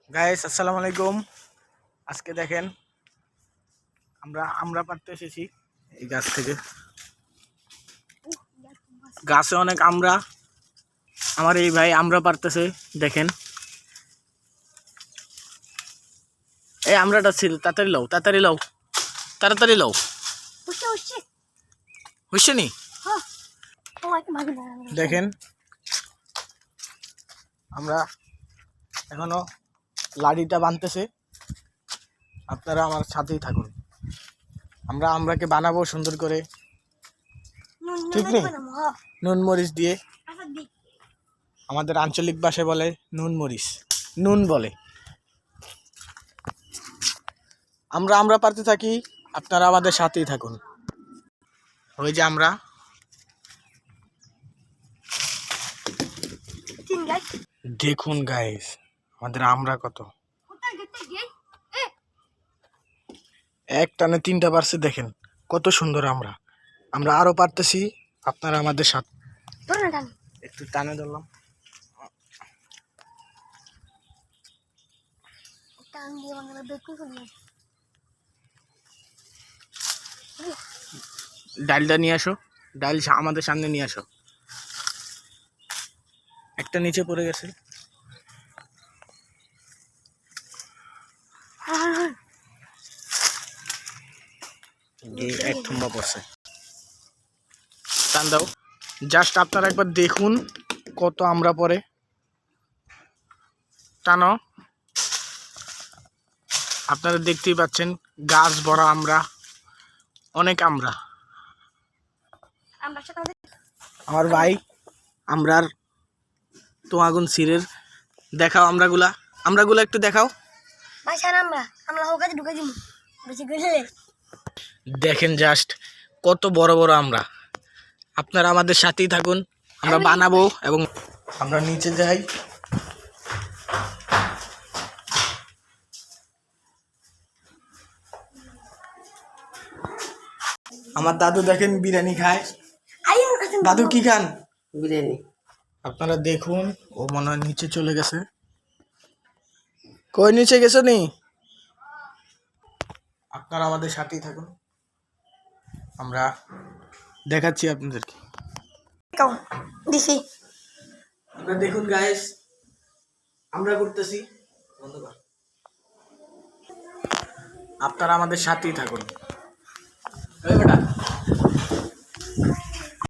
Guys আসসালামু আলাইকুম। আজকে দেখেন আমরা পাড়তে এসেছি এই গাছ থেকে। গাছে অনেক আমরা, আমার এই ভাই আমরা পারতেছে। দেখেন এই আমরাটা ছিল, তাড়াতাড়ি লও তাড়াতাড়ি লও তাড়াতাড়ি লও। হইছে নি? দেখেন আমরা এখনো লাড়িটা বানতেছে, আপনারা আমার সাথেই থাকুন। আমরাকে বানাবো সুন্দর করে, ঠিক নেই? নুন মরিচ দিয়ে, আমাদের আঞ্চলিক ভাষায় বলে নুন মরিচ, নুন বলে। আমরা পারতে থাকি, আপনারা আমাদের সাথেই থাকুন। ওই যে আমরা দেখুন গাইস, আমাদের আমরা কত এক টানে 3টা পারছে। দেখেন কত সুন্দর আমরা আরো পারতেছি, আপনারা আমাদের সাথে একটু টানে ধরলাম। ডালটা নিয়ে আসো, ডাল আমাদের সামনে নিয়ে আসো। একটা নিচে পড়ে গেছে। এক থুম্বা পড়ছে, টান দাও। জাস্ট আপনারা একবার দেখুন কত আমরা পরে, টানো। আপনারা দেখতেই পাচ্ছেন গাছ ভরা আমরা, অনেক আমরা। আমার ভাই আমরার তো আগুন সিরের দেখাও, আমরাগুলা একটু দেখাও। দেখেন জাস্ট কত বড় বড় আমরা। আপনারা আমাদের সাথেই থাকুন, আমরা বানাবো এবং আমরা নিচে যাই। আমার দাদু দেখেন বিরিয়ানি খায়। দাদু কি খান? বিরিয়ানি। আপনারা দেখুন, ও মনে হয় নিচে চলে গেছে। কই নিচে গেছো নি? আপনারা আমাদের সাথেই থাকুন, আমরা দেখাচ্ছি আপনাদেরকে। আপনারা দেখুন গাইস, আমরা করতেছি। আপনারা আমাদের সাথেই থাকুন।